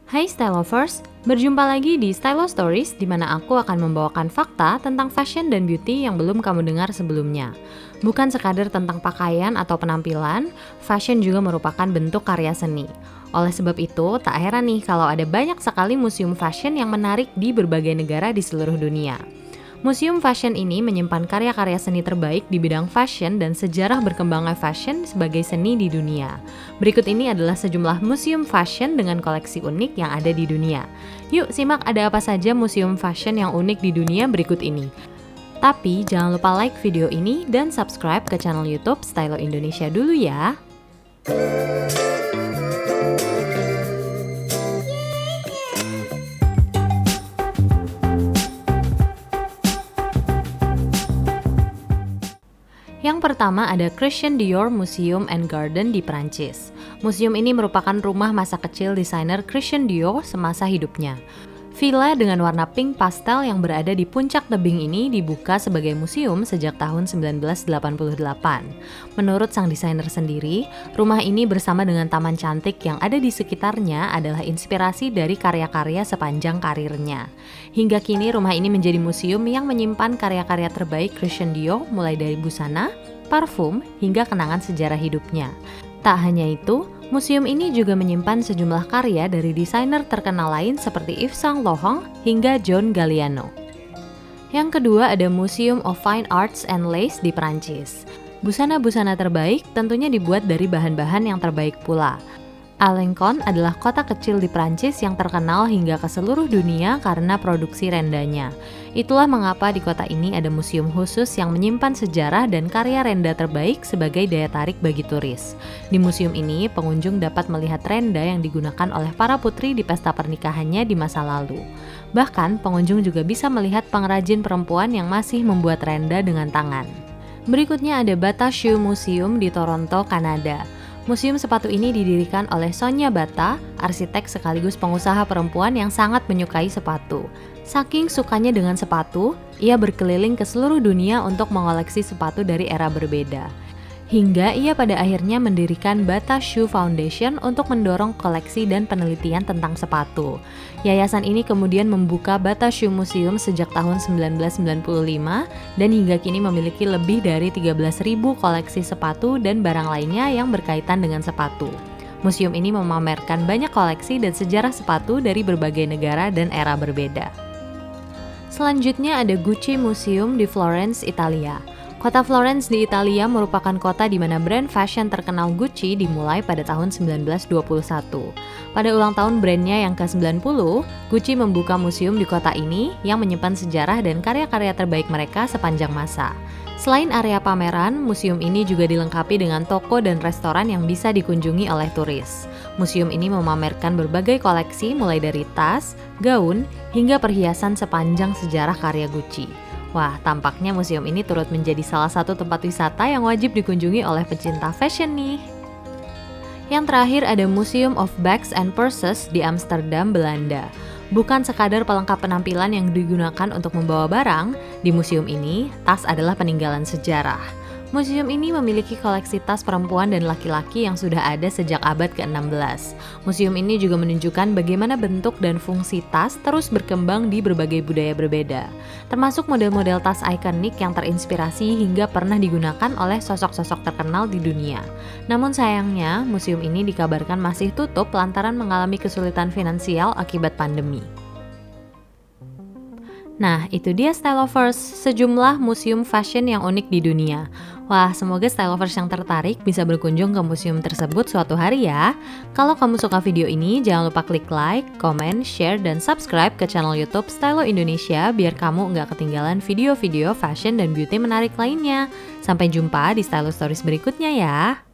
Hai Style Lovers, berjumpa lagi di Stylo Stories di mana aku akan membawakan fakta tentang fashion dan beauty yang belum kamu dengar sebelumnya. Bukan sekadar tentang pakaian atau penampilan, fashion juga merupakan bentuk karya seni. Oleh sebab itu, tak heran nih kalau ada banyak sekali museum fashion yang menarik di berbagai negara di seluruh dunia. Museum fashion ini menyimpan karya-karya seni terbaik di bidang fashion dan sejarah berkembangnya fashion sebagai seni di dunia. Berikut ini adalah sejumlah museum fashion dengan koleksi unik yang ada di dunia. Yuk simak ada apa saja museum fashion yang unik di dunia berikut ini. Tapi jangan lupa like video ini dan subscribe ke channel YouTube Stylo Indonesia dulu ya. Yang pertama ada Christian Dior Museum and Garden di Prancis. Museum ini merupakan rumah masa kecil desainer Christian Dior semasa hidupnya. Villa dengan warna pink pastel yang berada di puncak tebing ini dibuka sebagai museum sejak tahun 1988. Menurut sang desainer sendiri, rumah ini bersama dengan taman cantik yang ada di sekitarnya adalah inspirasi dari karya-karya sepanjang karirnya. Hingga kini rumah ini menjadi museum yang menyimpan karya-karya terbaik Christian Dior mulai dari busana, parfum, hingga kenangan sejarah hidupnya. Tak hanya itu, museum ini juga menyimpan sejumlah karya dari desainer terkenal lain seperti Yves Saint Laurent hingga John Galliano. Yang kedua ada Museum of Fine Arts and Lace di Prancis. Busana-busana terbaik tentunya dibuat dari bahan-bahan yang terbaik pula. Alençon adalah kota kecil di Prancis yang terkenal hingga ke seluruh dunia karena produksi rendanya. Itulah mengapa di kota ini ada museum khusus yang menyimpan sejarah dan karya renda terbaik sebagai daya tarik bagi turis. Di museum ini, pengunjung dapat melihat renda yang digunakan oleh para putri di pesta pernikahannya di masa lalu. Bahkan, pengunjung juga bisa melihat pengrajin perempuan yang masih membuat renda dengan tangan. Berikutnya ada Bata Shoe Museum di Toronto, Kanada. Museum sepatu ini didirikan oleh Sonia Bata, arsitek sekaligus pengusaha perempuan yang sangat menyukai sepatu. Saking sukanya dengan sepatu, ia berkeliling ke seluruh dunia untuk mengoleksi sepatu dari era berbeda. Hingga ia pada akhirnya mendirikan Bata Shoe Foundation untuk mendorong koleksi dan penelitian tentang sepatu. Yayasan ini kemudian membuka Bata Shoe Museum sejak tahun 1995 dan hingga kini memiliki lebih dari 13.000 koleksi sepatu dan barang lainnya yang berkaitan dengan sepatu. Museum ini memamerkan banyak koleksi dan sejarah sepatu dari berbagai negara dan era berbeda. Selanjutnya ada Gucci Museum di Florence, Italia. Kota Florence di Italia merupakan kota di mana brand fashion terkenal Gucci dimulai pada tahun 1921. Pada ulang tahun brandnya yang ke-90, Gucci membuka museum di kota ini yang menyimpan sejarah dan karya-karya terbaik mereka sepanjang masa. Selain area pameran, museum ini juga dilengkapi dengan toko dan restoran yang bisa dikunjungi oleh turis. Museum ini memamerkan berbagai koleksi mulai dari tas, gaun, hingga perhiasan sepanjang sejarah karya Gucci. Wah, tampaknya museum ini turut menjadi salah satu tempat wisata yang wajib dikunjungi oleh pecinta fashion nih. Yang terakhir ada Museum of Bags and Purses di Amsterdam, Belanda. Bukan sekadar pelengkap penampilan yang digunakan untuk membawa barang, di museum ini, tas adalah peninggalan sejarah. Museum ini memiliki koleksi tas perempuan dan laki-laki yang sudah ada sejak abad ke-16. Museum ini juga menunjukkan bagaimana bentuk dan fungsi tas terus berkembang di berbagai budaya berbeda, termasuk model-model tas ikonik yang terinspirasi hingga pernah digunakan oleh sosok-sosok terkenal di dunia. Namun sayangnya, museum ini dikabarkan masih tutup lantaran mengalami kesulitan finansial akibat pandemi. Nah, itu dia Style Lovers, sejumlah museum fashion yang unik di dunia. Wah, semoga Style Lovers yang tertarik bisa berkunjung ke museum tersebut suatu hari ya. Kalau kamu suka video ini, jangan lupa klik like, comment, share, dan subscribe ke channel YouTube Stylo Indonesia biar kamu nggak ketinggalan video-video fashion dan beauty menarik lainnya. Sampai jumpa di Stylo Stories berikutnya ya.